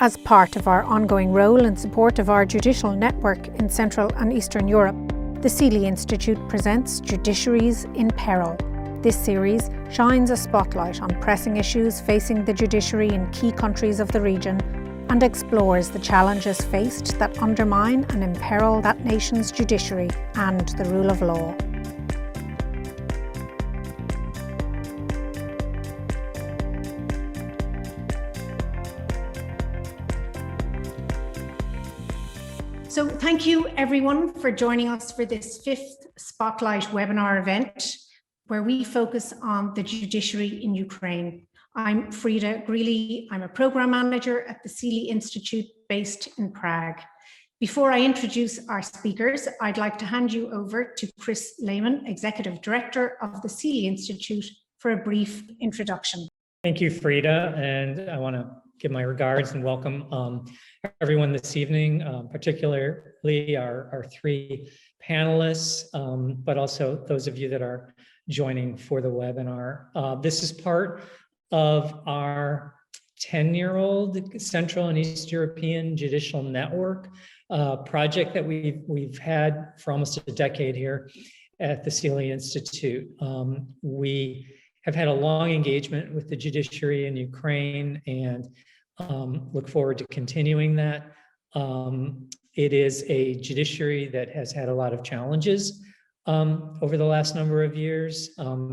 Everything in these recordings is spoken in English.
As part of our ongoing role in support of our judicial network in Central and Eastern Europe, the Seeley Institute presents Judiciaries in Peril. This series shines a spotlight on pressing issues facing the judiciary in key countries of the region and explores the challenges faced that undermine and imperil that nation's judiciary and the rule of law. So thank you everyone for joining us for this fifth Spotlight webinar event where we focus on the judiciary in Ukraine. I'm Frida Greeley. I'm a program manager at the Seeley Institute based in Prague. Before I introduce our speakers, I'd like to hand you over to Chris Lehman, Executive Director of the Seeley Institute, for a brief introduction. Thank you, Frida, and I want to give my regards and welcome everyone this evening, particularly our three panelists, but also those of you that are joining for the webinar. This is part of our 10-year-old Central and East European Judicial Network project that we've had for almost a decade here at the Seeley Institute. We have had a long engagement with the judiciary in Ukraine and look forward to continuing that. It is a judiciary that has had a lot of challenges over the last number of years,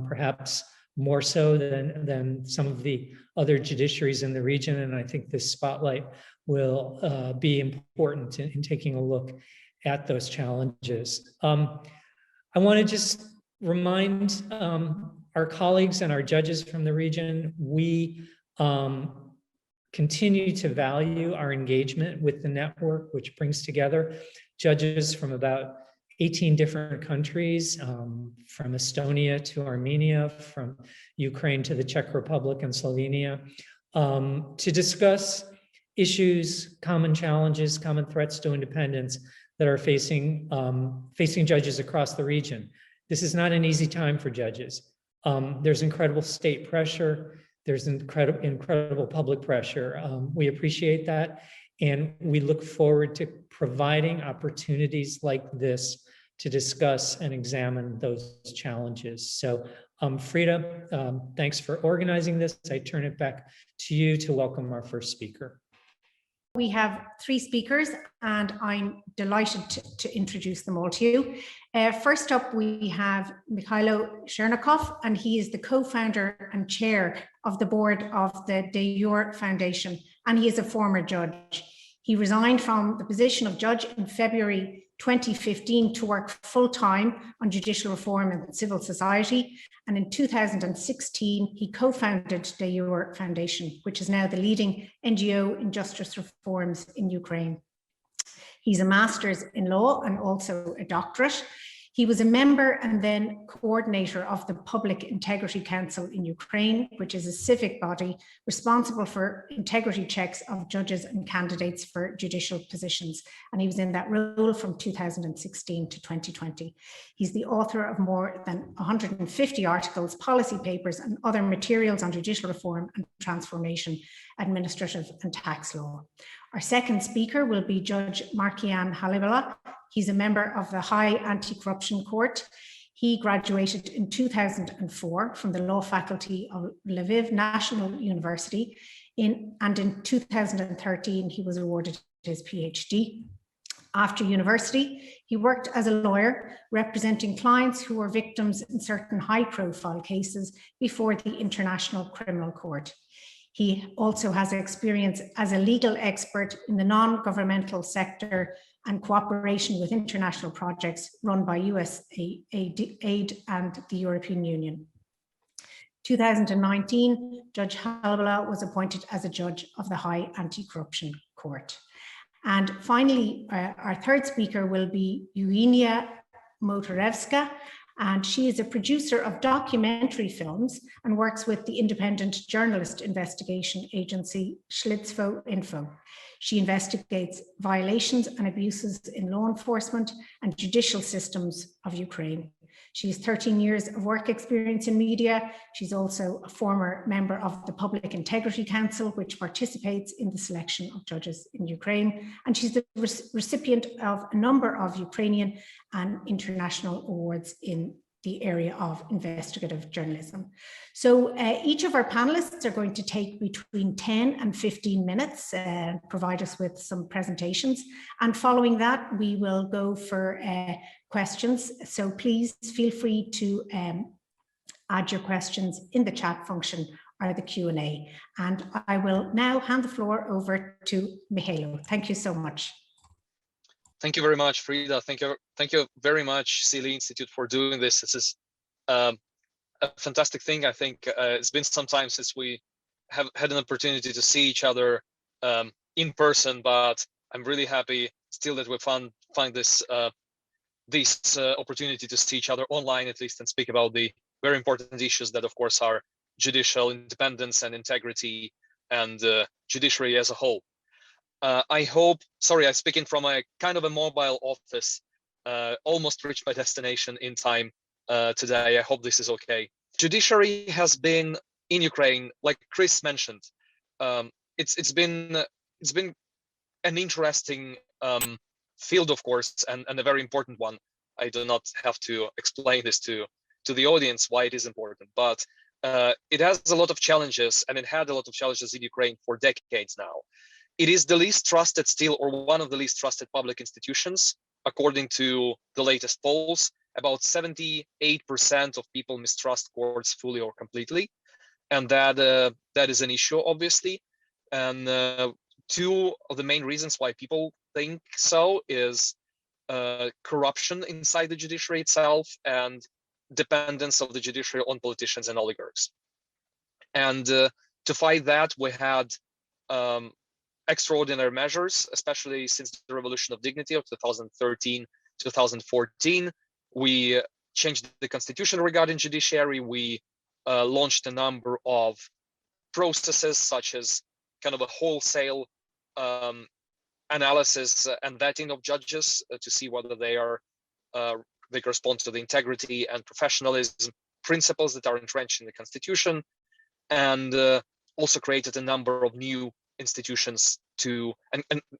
perhaps more so than some of the other judiciaries in the region. And I think this spotlight will be important in taking a look at those challenges. I want to just remind our colleagues and our judges from the region, we continue to value our engagement with the network, which brings together judges from about 18 different countries, from Estonia to Armenia, from Ukraine to the Czech Republic and Slovenia, to discuss issues, common challenges, common threats to independence that are facing judges across the region. This is not an easy time for judges. There's incredible state pressure. There's incredible public pressure. We appreciate that. And we look forward to providing opportunities like this to discuss and examine those challenges. So Frida, thanks for organizing this. I turn it back to you to welcome our first speaker. We have three speakers and I'm delighted to introduce them all to you. First up, we have Mikhailo Chernikov, and he is the co-founder and chair of the board of the De Jure Foundation, and he is a former judge. He resigned from the position of judge in February 2015 to work full-time on judicial reform in civil society. And in 2016, he co-founded De Jure Foundation, which is now the leading NGO in justice reforms in Ukraine. He's a master's in law and also a doctorate. He was a member and then coordinator of the Public Integrity Council in Ukraine, which is a civic body responsible for integrity checks of judges and candidates for judicial positions. And he was in that role from 2016 to 2020. He's the author of more than 150 articles, policy papers, and other materials on judicial reform and transformation, administrative and tax law. Our second speaker will be Judge Markian Halibala. He's a member of the High Anti-Corruption Court. He graduated in 2004 from the law faculty of Lviv National University, and in 2013 he was awarded his PhD. After university, he worked as a lawyer representing clients who were victims in certain high-profile cases before the International Criminal Court. He also has experience as a legal expert in the non-governmental sector and cooperation with international projects run by USAID and the European Union. 2019, Judge Halibala was appointed as a judge of the High Anti-Corruption Court. And finally, our third speaker will be Eugenia Motorevska, and she is a producer of documentary films and works with the independent journalist investigation agency Śledztwo Info. She investigates violations and abuses in law enforcement and judicial systems of Ukraine. She has 13 years of work experience in media. She's also a former member of the Public Integrity Council, which participates in the selection of judges in Ukraine. And she's the recipient of a number of Ukrainian and international awards in the area of investigative journalism. So each of our panelists are going to take between 10 and 15 minutes, provide us with some presentations. And following that, we will go for questions. So please feel free to add your questions in the chat function or the Q&A. And I will now hand the floor over to Mihailo. Thank you so much. Thank you very much, Frida. Thank you very much, Sealy Institute, for doing this. This is a fantastic thing. I think it's been some time since we have had an opportunity to see each other in person, but I'm really happy still that we find this opportunity to see each other online, at least, and speak about the very important issues that, of course, are judicial independence and integrity and judiciary as a whole. I hope, sorry, I'm speaking from a kind of a mobile office, almost reached my destination in time today. I hope this is okay. Judiciary has been in Ukraine, like Chris mentioned. It's been an interesting field, of course, and a very important one. I do not have to explain this to the audience why it is important, but it has a lot of challenges, and it had a lot of challenges in Ukraine for decades now. It is the least trusted still, or one of the least trusted public institutions, according to the latest polls. About 78% of people mistrust courts fully or completely, and that is an issue, obviously. And two of the main reasons why people think so is corruption inside the judiciary itself and dependence of the judiciary on politicians and oligarchs. And to fight that, we had extraordinary measures, especially since the Revolution of Dignity of 2013, 2014. We changed the constitution regarding judiciary. We launched a number of processes, such as kind of a wholesale analysis and vetting of judges to see whether they correspond to the integrity and professionalism principles that are entrenched in the constitution, and also created a number of new institutions to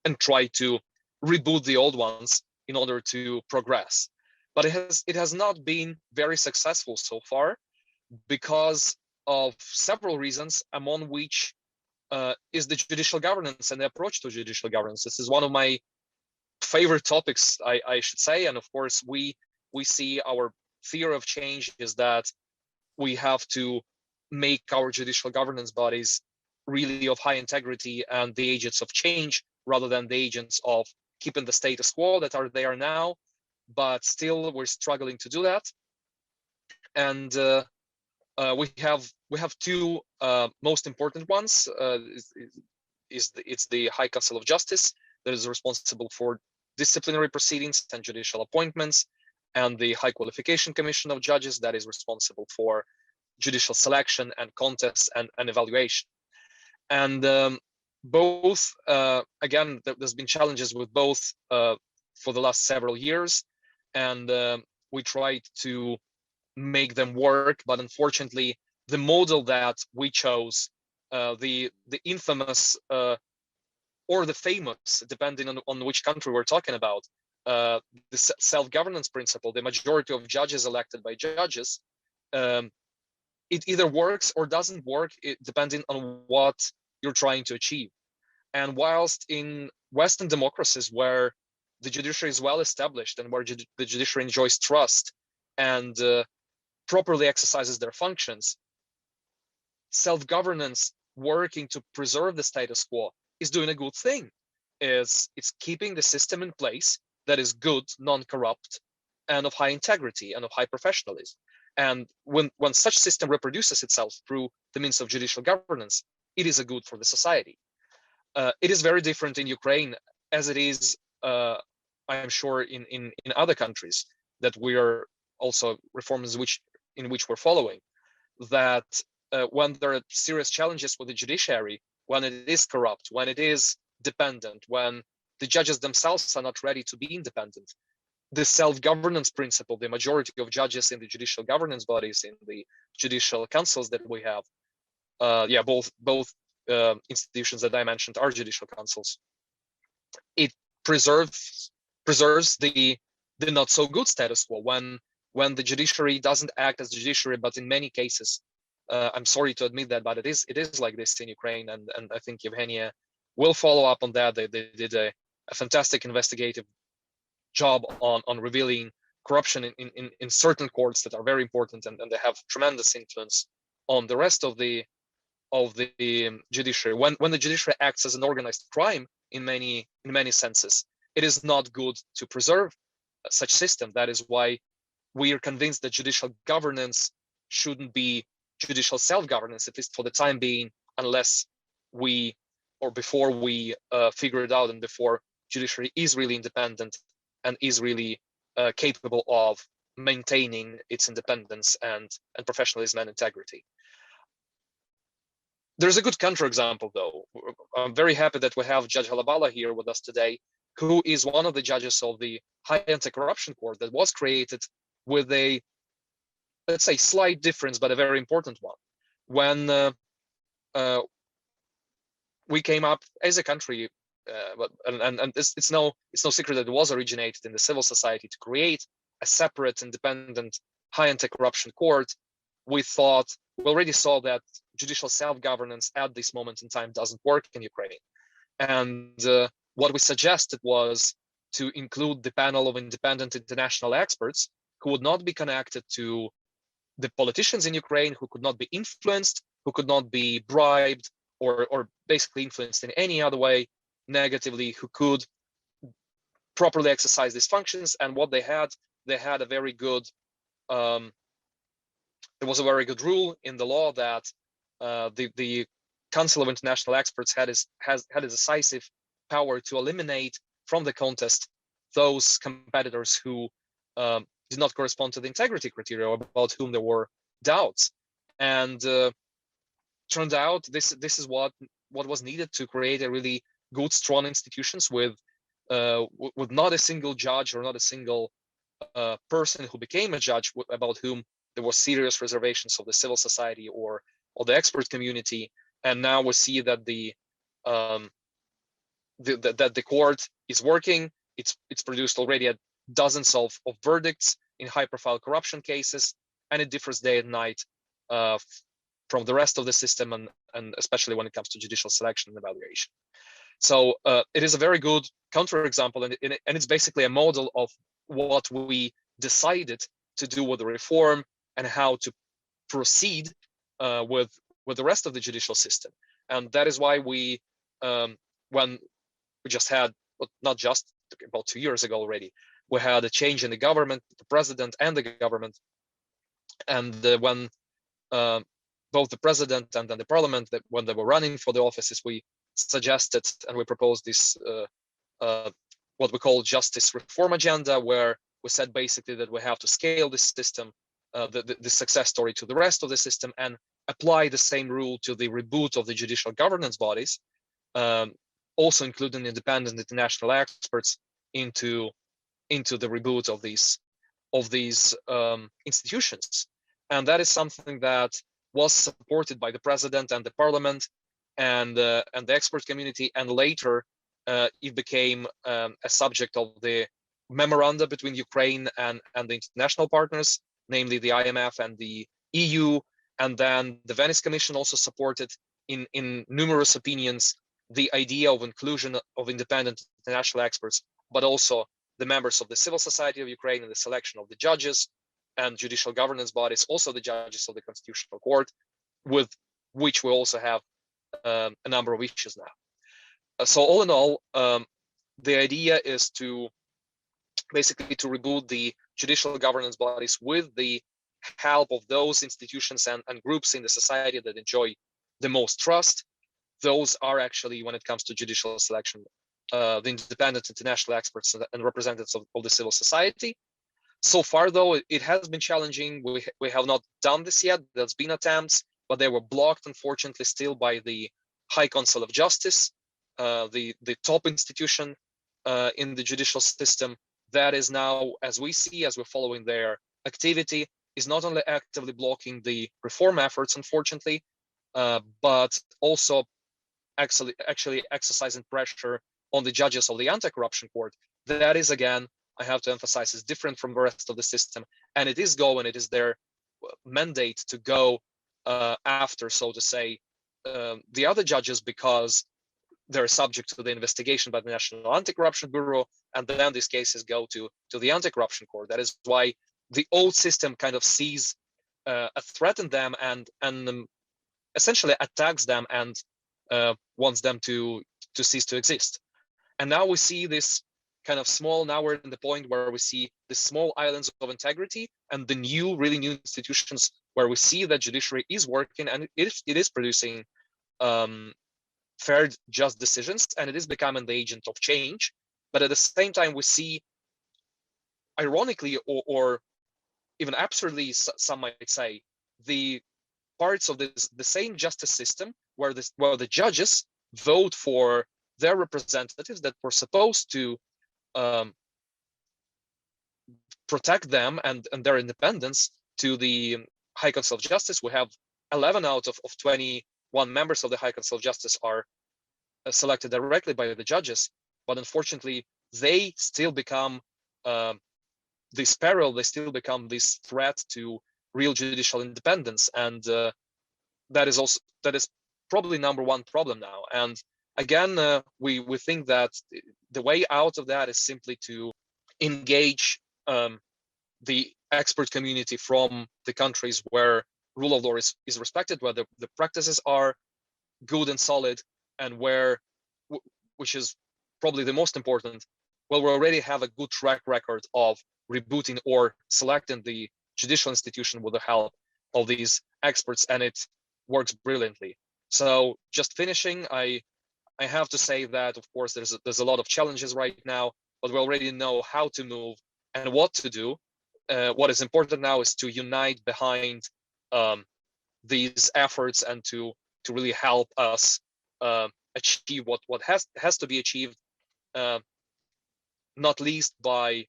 and try to reboot the old ones in order to progress. But it has not been very successful so far because of several reasons, among which is the judicial governance and the approach to judicial governance. This is one of my favorite topics, I should say. And of course, we see our theory of change is that we have to make our judicial governance bodies really of high integrity and the agents of change rather than the agents of keeping the status quo that are there now. But still, we're struggling to do that. And we have two most important ones. It's the High Council of Justice that is responsible for disciplinary proceedings and judicial appointments, and the High Qualification Commission of Judges that is responsible for judicial selection and contests and evaluation. And both, again, there's been challenges with both for the last several years, and we tried to make them work, but unfortunately, the model that we chose, the infamous or the famous, depending on which country we're talking about, the self-governance principle, the majority of judges elected by judges, it either works or doesn't work, depending on what you're trying to achieve. And whilst in Western democracies, where the judiciary is well established and where the judiciary enjoys trust and properly exercises their functions, self-governance working to preserve the status quo is doing a good thing. It's keeping the system in place that is good, non-corrupt, and of high integrity and of high professionalism. And when such system reproduces itself through the means of judicial governance, it is a good for the society. It is very different in Ukraine, as it is, I am sure, in other countries that we are also reforms in which we're following, that when there are serious challenges with the judiciary, when it is corrupt, when it is dependent, when the judges themselves are not ready to be independent, the self-governance principle, the majority of judges in the judicial governance bodies, in the judicial councils that we have, both institutions that I mentioned are judicial councils. It preserves the not so good status quo when the judiciary doesn't act as judiciary, but in many cases, I'm sorry to admit that, but it is like this in Ukraine, and I think Evgenia will follow up on that. They did a fantastic investigative job on revealing corruption in certain courts that are very important, and they have tremendous influence on the rest of the judiciary. When the judiciary acts as an organized crime in many senses, it is not good to preserve such system. That is why we are convinced that judicial governance shouldn't be judicial self-governance, at least for the time being, unless we, or before we figure it out, and before judiciary is really independent and is really capable of maintaining its independence and professionalism and integrity. There's a good counterexample, though. I'm very happy that we have Judge Halabala here with us today, who is one of the judges of the High Anti-Corruption Court that was created with a, let's say, slight difference, but a very important one. When we came up as a country, and it's no secret that it was originated in the civil society to create a separate, independent High Anti-Corruption Court, we already saw that judicial self-governance at this moment in time doesn't work in Ukraine. And what we suggested was to include the panel of independent international experts who would not be connected to the politicians in Ukraine, who could not be influenced, who could not be bribed or basically influenced in any other way negatively, who could properly exercise these functions. And what they had a very good, there was a very good rule in the law that the Council of International Experts had a decisive power to eliminate from the contest those competitors who did not correspond to the integrity criteria, about whom there were doubts. And turned out this is what was needed to create a really good, strong institutions with not a single judge or not a single person who became a judge about whom there were serious reservations of the civil society or the expert community. And now we see that the court is working. It's produced already dozens of verdicts in high-profile corruption cases, and it differs day and night from the rest of the system, and especially when it comes to judicial selection and evaluation. So it is a very good counterexample, and it's basically a model of what we decided to do with the reform and how to proceed with the rest of the judicial system. And that is why we, when we just had, not just, about 2 years ago already, we had a change in the government, the president and the government. And when both the president and then the parliament, when they were running for the offices, we suggested and we proposed this, what we call justice reform agenda, where we said basically that we have to scale this system, the success story, to the rest of the system, and apply the same rule to the reboot of the judicial governance bodies, also including independent international experts into the reboot of these institutions. And that is something that was supported by the president and the parliament and the expert community, and later it became a subject of the memoranda between Ukraine and the international partners, namely the IMF and the EU. And then the Venice Commission also supported in numerous opinions the idea of inclusion of independent international experts, but also the members of the civil society of Ukraine in the selection of the judges and judicial governance bodies, also the judges of the Constitutional Court, with which we also have a number of issues now. So all in all, the idea is to basically to reboot the judicial governance bodies with the help of those institutions and groups in the society that enjoy the most trust. Those are actually, when it comes to judicial selection, the independent international experts and representatives of the civil society. So far, though, it has been challenging. We have not done this yet. There's been attempts, but they were blocked, unfortunately, still by the High Council of Justice, the top institution in the judicial system, that is now, as we see, as we're following their activity, is not only actively blocking the reform efforts, unfortunately, but also actually exercising pressure on the judges of the anti-corruption court. That is, again, I have to emphasize, is different from the rest of the system, and it is their mandate to go after, so to say, the other judges, because they're subject to the investigation by the National Anti-Corruption Bureau, and then these cases go to the anti-corruption court. That is why the old system kind of sees a threat in them and essentially attacks them and wants them to cease to exist. And now we see this kind of small, now we're in the point where we see the small islands of integrity and the really new institutions where we see that judiciary is working and it is producing fair, just decisions, and it is becoming the agent of change. But at the same time, we see, ironically or even absurdly, some might say, the parts of the same justice system where the judges vote for their representatives that were supposed to protect them and their independence to the High Council of Justice. We have 11 out of 21 members of the High Council of Justice are selected directly by the judges, but unfortunately they still become this peril, they still become this threat to real judicial independence, and that is probably number one problem now. And again, we think that the way out of that is simply to engage the expert community from the countries where rule of law is respected, where the practices are good and solid, and where, which is probably the most important, well, we already have a good track record of rebooting or selecting the judicial institution with the help of these experts, and it works brilliantly. So just finishing, I have to say that, of course, there's a lot of challenges right now, but we already know how to move and what to do. What is important now is to unite behind these efforts and to really help us achieve what has to be achieved, not least by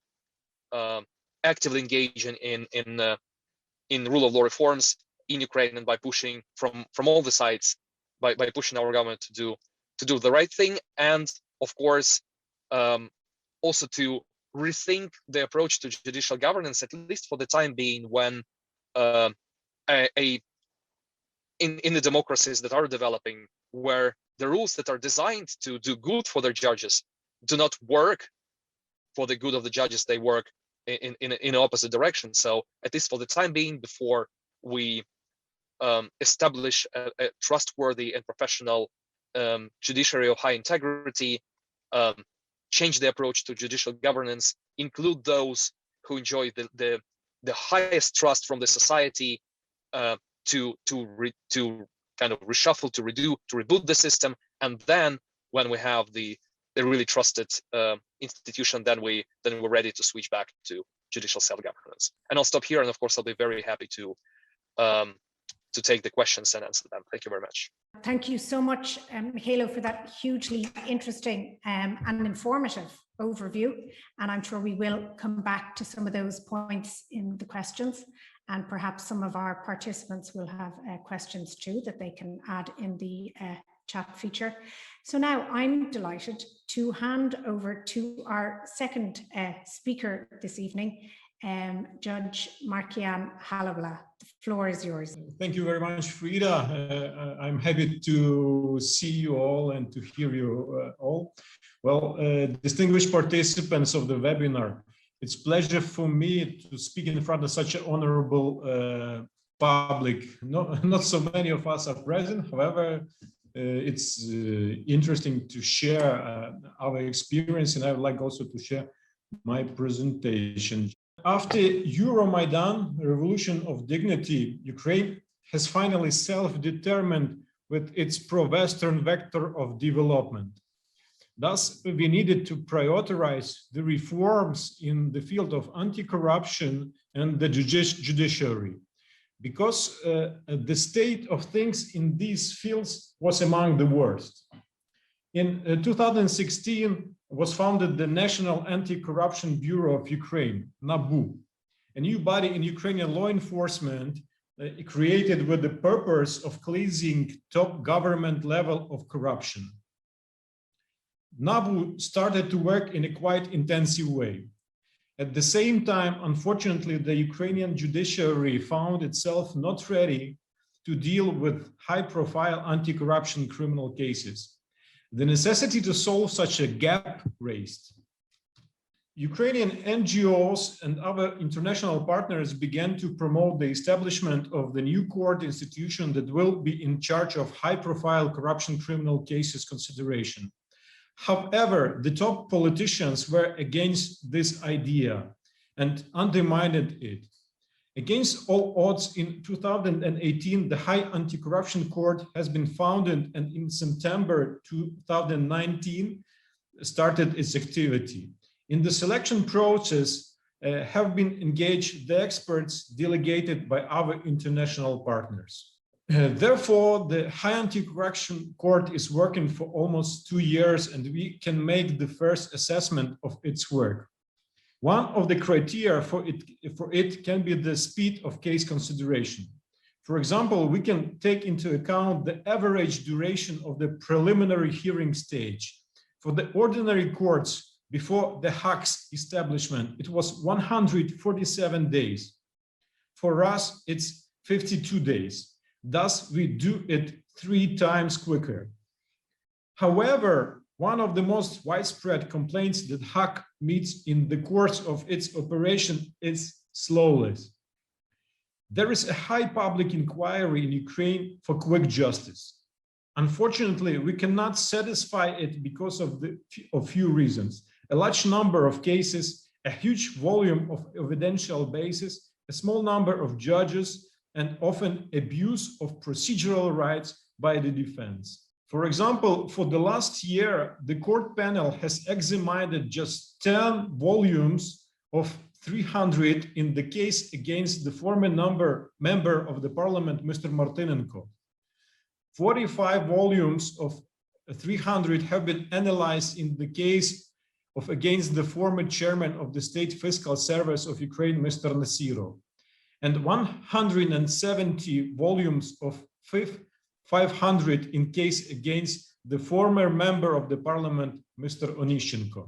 actively engaging in rule of law reforms in Ukraine, and by pushing from all the sides, by pushing our government to do the right thing, and of course also to rethink the approach to judicial governance, at least for the time being, when in the democracies that are developing, where the rules that are designed to do good for their judges do not work for the good of the judges, they work in opposite direction. So at least for the time being, before we establish a trustworthy and professional judiciary of high integrity, change the approach to judicial governance, include those who enjoy the highest trust from the society, to kind of reshuffle, to reboot the system, and then when we have the really trusted institution, then we're ready to switch back to judicial self-governance. And I'll stop here, and of course I'll be very happy to take the questions and answer them. Thank you very much. Thank you so much, Michailo, for that hugely interesting and informative overview. And I'm sure we will come back to some of those points in the questions, and perhaps some of our participants will have questions too that they can add in the chat feature. So now I'm delighted to hand over to our second speaker this evening, Judge Markian Halabla. The floor is yours. Thank you very much, Frida. I'm happy to see you all and to hear you all. Well, distinguished participants of the webinar, it's a pleasure for me to speak in front of such an honorable public. Not so many of us are present, however, it's interesting to share our experience, and I would like also to share my presentation. After Euromaidan revolution of dignity, Ukraine has finally self-determined with its pro-Western vector of development. Thus, we needed to prioritize the reforms in the field of anti-corruption and the judiciary, because the state of things in these fields was among the worst. In 2016 was founded the National Anti-Corruption Bureau of Ukraine, NABU, a new body in Ukrainian law enforcement created with the purpose of cleansing top government level of corruption. NABU started to work in a quite intensive way. At the same time, unfortunately, the Ukrainian judiciary found itself not ready to deal with high-profile anti-corruption criminal cases. The necessity to solve such a gap raised. Ukrainian NGOs and other international partners began to promote the establishment of the new court institution that will be in charge of high-profile corruption criminal cases consideration. However, the top politicians were against this idea and undermined it. Against all odds, in 2018, the High Anti-Corruption Court has been founded, and in September 2019 started its activity. In the selection process have been engaged the experts delegated by our international partners. Therefore, the High Anti-Corruption Court is working for almost 2 years, and we can make the first assessment of its work. One of the criteria for it can be the speed of case consideration. For example, we can take into account the average duration of the preliminary hearing stage. For the ordinary courts before the Hague's establishment, it was 147 days. For us, it's 52 days. Thus, we do it 3 times quicker. However, one of the most widespread complaints that Hague meets in the course of its operation is slowness. There is a high public inquiry in Ukraine for quick justice. Unfortunately, we cannot satisfy it because of few reasons. A large number of cases, a huge volume of evidential basis, a small number of judges, and often abuse of procedural rights by the defense. For example, for the last year, the court panel has examined just 10 volumes of 300 in the case against the former member of the parliament, Mr. Martynenko. 45 volumes of 300 have been analyzed in the case of against the former chairman of the State Fiscal Service of Ukraine, Mr. Nasirov. And 170 volumes of 500 in case against the former member of the parliament, Mr. Onishchenko.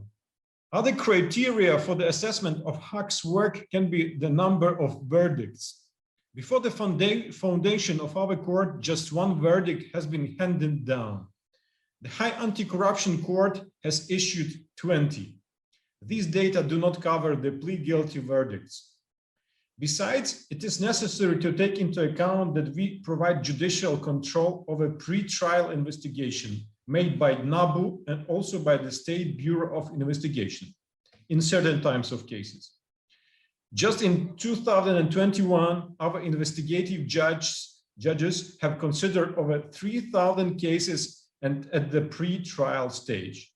Other criteria for the assessment of Hague's work can be the number of verdicts. Before the foundation of our court, just 1 verdict has been handed down. The High Anti-Corruption Court has issued 20. These data do not cover the plea guilty verdicts. Besides, it is necessary to take into account that we provide judicial control over pre-trial investigation made by NABU and also by the State Bureau of Investigation in certain types of cases. Just in 2021, our investigative judges have considered over 3,000 cases and at the pre-trial stage.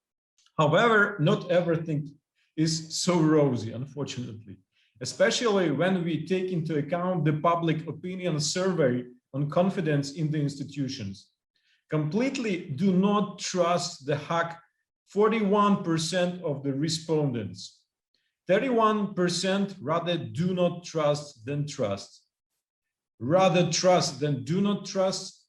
However, not everything is so rosy, unfortunately, especially when we take into account the public opinion survey on confidence in the institutions. Completely do not trust the Hague, 41% of the respondents. 31% rather do not trust than trust. Rather trust than do not trust,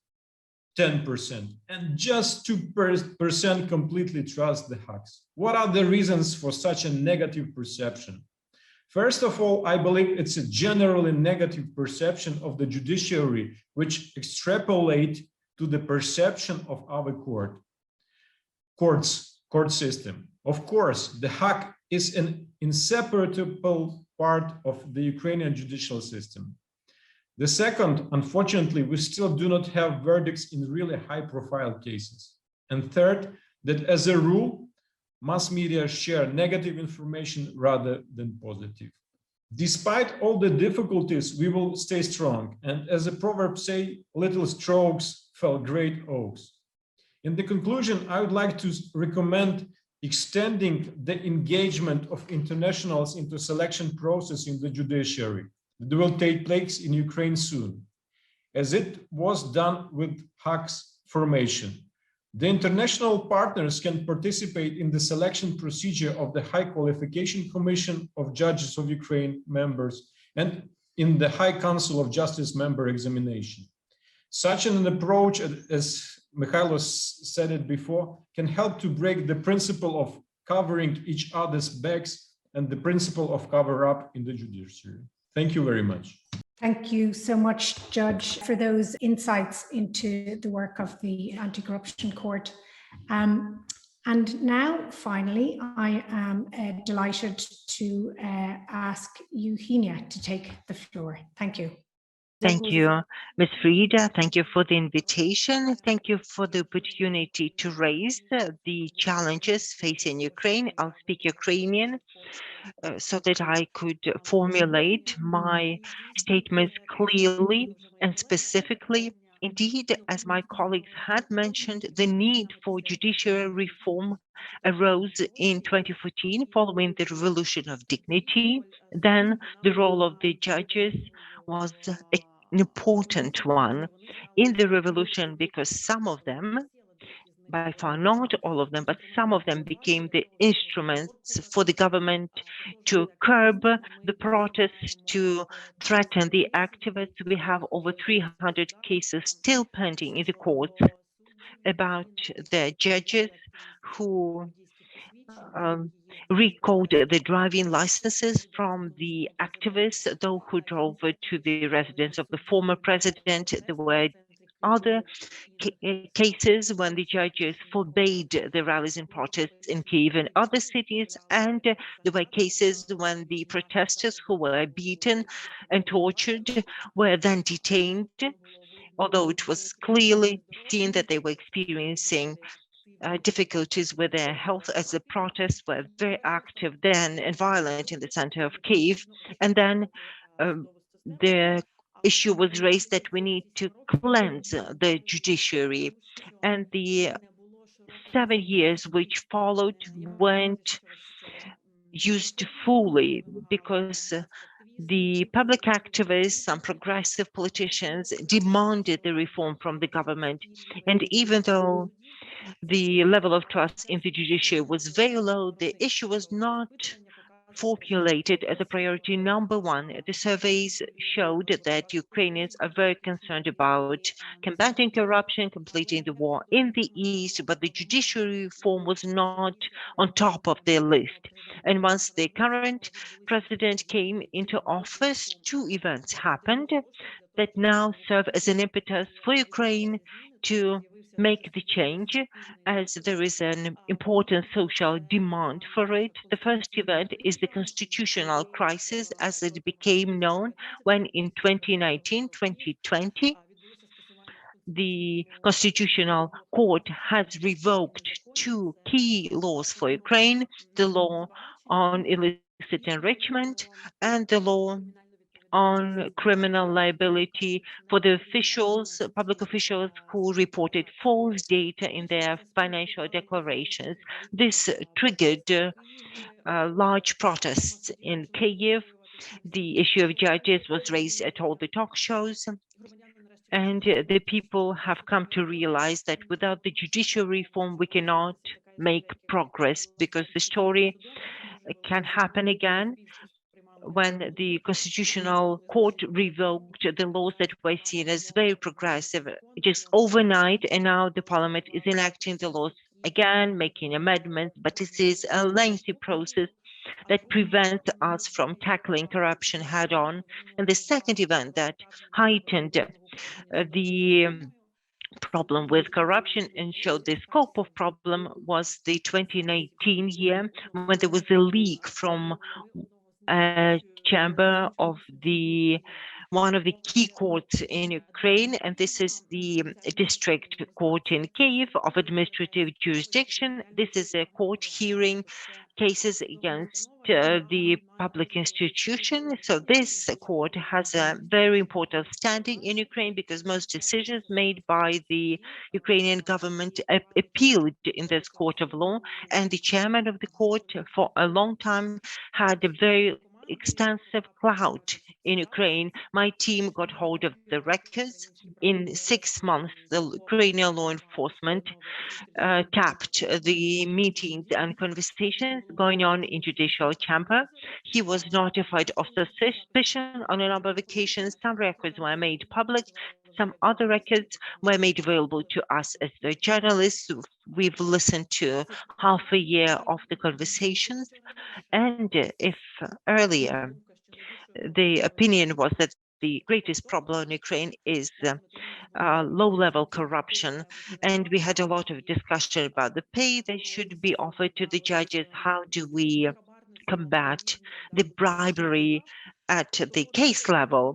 10%. And just 2% completely trust the Hagues. What are the reasons for such a negative perception? First of all, I believe it's a generally negative perception of the judiciary, which extrapolate to the perception of our court system. Of course, the Hague is an inseparable part of the Ukrainian judicial system. The second, unfortunately, we still do not have verdicts in really high-profile cases. And third, that as a rule, mass media share negative information rather than positive. Despite all the difficulties, we will stay strong. And as the proverb say, little strokes fell great oaks. In the conclusion, I would like to recommend extending the engagement of internationals into selection process in the judiciary that will take place in Ukraine soon, as it was done with Hague's formation. The international partners can participate in the selection procedure of the High Qualification Commission of Judges of Ukraine members and in the High Council of Justice member examination. Such an approach, as Mikhailo said it before, can help to break the principle of covering each other's backs and the principle of cover-up in the judiciary. Thank you very much. Thank you so much, Judge, for those insights into the work of the Anti-Corruption Court. And now, finally, I am delighted to ask Eugenia to take the floor. Thank you. Thank you, Ms. Frida. Thank you for the invitation. Thank you for the opportunity to raise the challenges facing Ukraine. I'll speak Ukrainian so that I could formulate my statements clearly and specifically. Indeed, as my colleagues had mentioned, the need for judicial reform arose in 2014 following the Revolution of Dignity. Then the role of the judges was an important one in the revolution because some of them, by far not all of them, but some of them became the instruments for the government to curb the protests, to threaten the activists. We have over 300 cases still pending in the courts about the judges who recalled the driving licenses from the activists, those who drove to the residence of the former president. There were other cases when the judges forbade the rallies and protests in Kyiv and other cities, and there were cases when the protesters who were beaten and tortured were then detained, although it was clearly seen that they were experiencing difficulties with their health, as the protests were very active then and violent in the center of Kyiv. And then the issue was raised that we need to cleanse the judiciary, and the 7 years which followed weren't used fully because the public activists, some progressive politicians demanded the reform from the government. And even though the level of trust in the judiciary was very low, the issue was not formulated as a priority number one. The surveys showed that Ukrainians are very concerned about combating corruption, completing the war in the east, but the judiciary reform was not on top of their list. And once the current president came into office, two events happened that now serve as an impetus for Ukraine to make the change, as there is an important social demand for it. The first event is the constitutional crisis, as it became known when in 2019-2020, the Constitutional Court has revoked two key laws for Ukraine, the law on illicit enrichment and the law on criminal liability for the officials, public officials who reported false data in their financial declarations. This triggered large protests in Kyiv. The issue of judges was raised at all the talk shows. And the people have come to realize that without the judicial reform, we cannot make progress, because the story can happen again when the Constitutional Court revoked the laws that were seen as very progressive just overnight, and now the parliament is enacting the laws again, making amendments, but this is a lengthy process that prevents us from tackling corruption head on. And the second event that heightened the problem with corruption and showed the scope of problem was the 2019 year, when there was a leak from a chamber of one of the key courts in Ukraine, and this is the district court in Kyiv of administrative jurisdiction. This is a court hearing cases against the public institution. So this court has a very important standing in Ukraine, because most decisions made by the Ukrainian government appealed in this court of law, and the chairman of the court for a long time had a very extensive clout in Ukraine, my team got hold of the records. In 6 months, the Ukrainian law enforcement tapped the meetings and conversations going on in judicial chamber. He was notified of suspicion on a number of occasions. Some records were made public. Some other records were made available to us as the journalists. We've listened to half a year of the conversations. And if earlier the opinion was that the greatest problem in Ukraine is low-level corruption, and we had a lot of discussion about the pay that should be offered to the judges. How do we combat the bribery at the case level?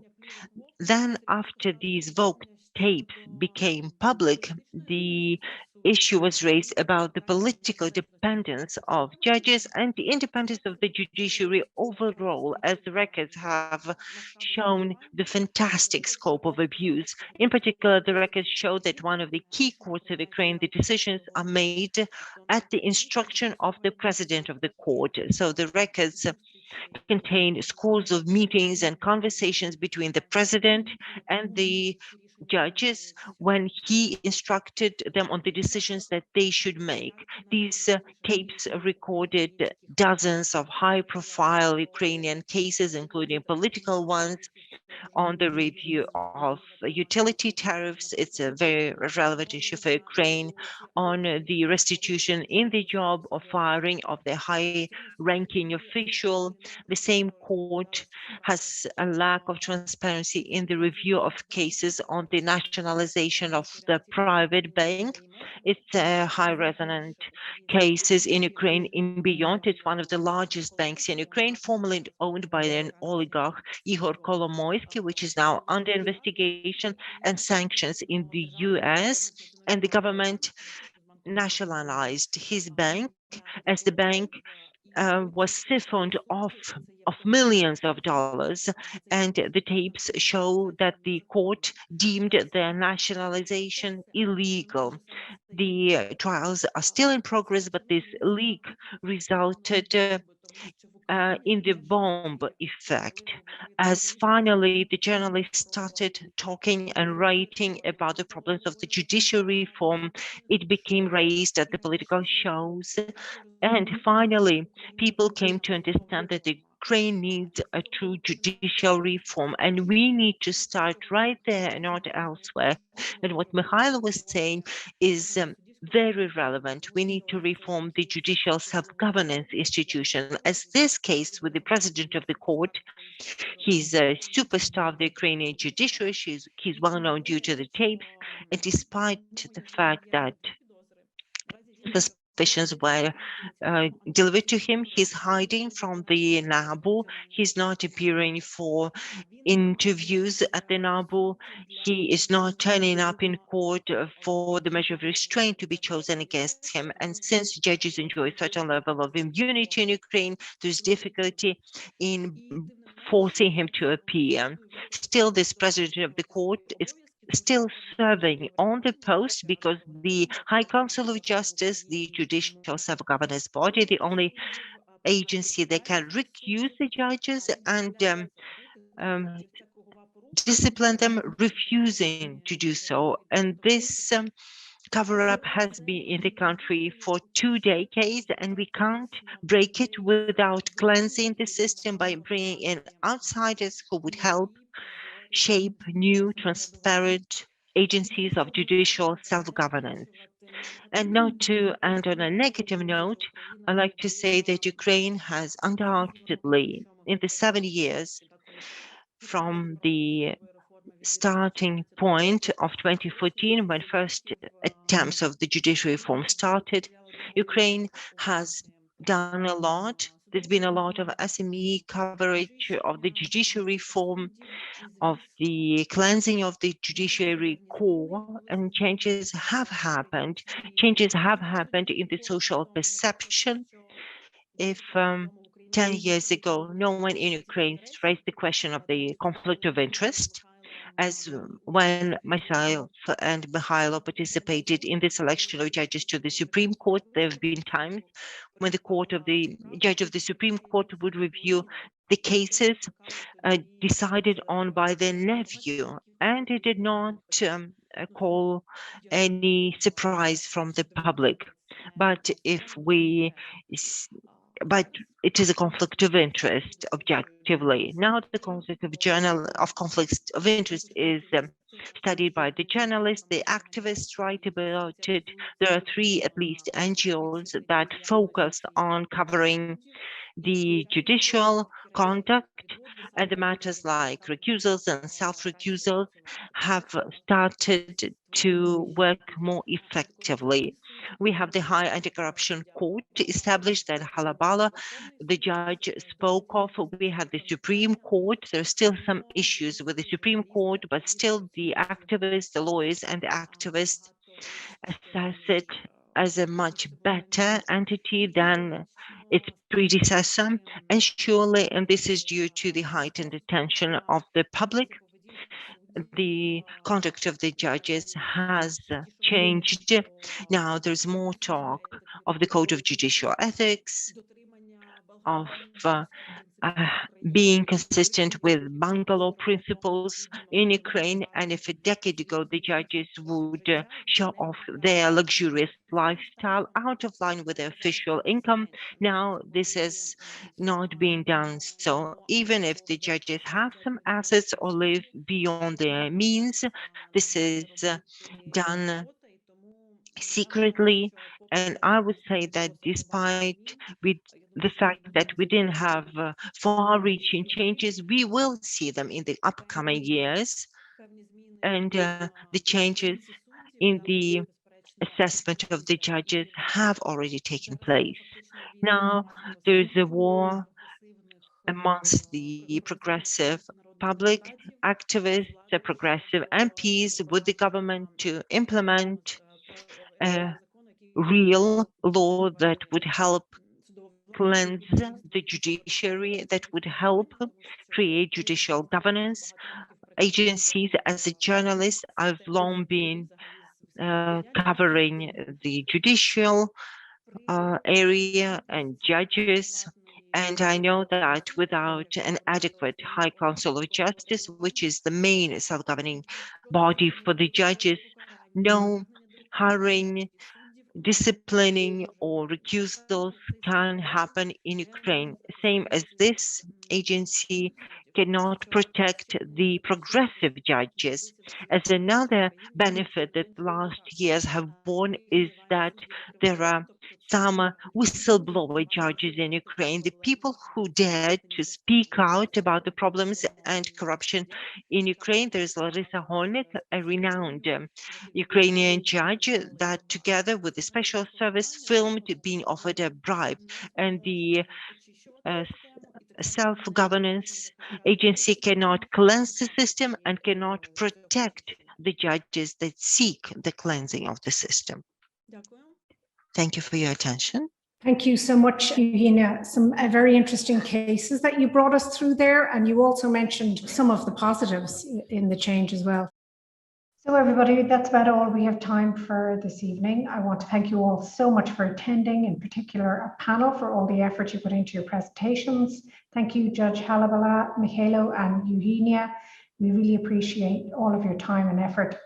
Then after these Vogue tapes became public, the issue was raised about the political dependence of judges and the independence of the judiciary overall, as the records have shown the fantastic scope of abuse. In particular, the records show that one of the key courts of Ukraine, the decisions are made at the instruction of the president of the court. So the records contain scores of meetings and conversations between the president and the judges when he instructed them on the decisions that they should make. These tapes recorded dozens of high-profile Ukrainian cases, including political ones, on the review of utility tariffs. It's a very relevant issue for Ukraine, on the restitution in the job of firing of the high-ranking official. The same court has a lack of transparency in the review of cases on the nationalization of the private bank. It's high resonant cases in Ukraine in beyond. It's one of the largest banks in Ukraine, formerly owned by an oligarch, Ihor Kolomoisky, which is now under investigation and sanctions in the US. And the government nationalized his bank, as the bank was siphoned off of millions of dollars, and the tapes show that the court deemed their nationalization illegal. The trials are still in progress, but this leak resulted in the bomb effect, as finally the journalists started talking and writing about the problems of the judiciary reform. It became raised at the political shows, and finally people came to understand that the Ukraine needs a true judicial reform, and we need to start right there and not elsewhere. And what Mikhailo was saying is very relevant. We need to reform the judicial self-governance institution, as this case with the president of the court. He's a superstar of the Ukrainian judiciary. He's well known due to the tapes, and despite the fact that suspicions were delivered to him, he's hiding from the NABU. He's not appearing for interviews at the NABU. He is not turning up in court for the measure of restraint to be chosen against him. And since judges enjoy such a level of immunity in Ukraine, there's difficulty in forcing him to appear. Still, this president of the court is still serving on the post because the High Council of Justice, the judicial self-governance body, the only agency that can recuse the judges and discipline them, refusing to do so. And this cover-up has been in the country for 2 decades, and we can't break it without cleansing the system by bringing in outsiders who would help shape new, transparent agencies of judicial self-governance. And not to end on a negative note, I'd like to say that Ukraine has undoubtedly, in the 7 years from the starting point of 2014, when first attempts of the judicial reform started, Ukraine has done a lot. There's been a lot of SME coverage of the judicial reform, of the cleansing of the judiciary core, and changes have happened. Changes have happened in the social perception. If 10 years ago, no one in Ukraine raised the question of the conflict of interest, as when myself and Mikhailo participated in the selection of judges to the Supreme Court, there have been times when the judge of the Supreme Court would review the cases decided on by their nephew, and it did not call any surprise from the public. But but it is a conflict of interest objectively. Now the concept of conflict of interest is studied by the journalists, the activists write about it. There are three at least NGOs that focus on covering the judicial conduct, and the matters like recusals and self-recusals have started to work more effectively. We have the High Anti-Corruption Court established that Halabala, the judge, spoke of. We had the Supreme Court. There are still some issues with the Supreme Court, but still the activists, the lawyers and the activists assess it as a much better entity than its predecessor, and surely, and this is due to the heightened attention of the public, the conduct of the judges has changed. Now there's more talk of the Code of Judicial Ethics, of being consistent with Bangalore principles in Ukraine. And if a decade ago the judges would show off their luxurious lifestyle out of line with their official income, now this has not been done. So even if the judges have some assets or live beyond their means, this is done secretly. And I would say that despite the fact that we didn't have far-reaching changes, we will see them in the upcoming years. And the changes in the assessment of the judges have already taken place. Now there's a war amongst the progressive public activists, the progressive MPs with the government to implement a real law that would help cleanse the judiciary, that would help create judicial governance agencies. As a journalist, I've long been covering the judicial area and judges, and I know that without an adequate High Council of Justice, which is the main self-governing body for the judges, no hiring, disciplining or recusals can happen in Ukraine. Same as this agency cannot protect the progressive judges. As another benefit that last years have borne is that there are some whistleblower judges in Ukraine, the people who dared to speak out about the problems and corruption in Ukraine. There's Larisa Holnik, a renowned Ukrainian judge that together with the special service filmed being offered a bribe, and the self-governance agency cannot cleanse the system and cannot protect the judges that seek the cleansing of the system. Thank you for your attention. Thank you so much, Eugenia. Some very interesting cases that you brought us through there, and you also mentioned some of the positives in the change as well. So everybody, that's about all we have time for this evening. I want to thank you all so much for attending, in particular our panel, for all the effort you put into your presentations. Thank you, Judge Halabala, Mikhailo and Eugenia. We really appreciate all of your time and effort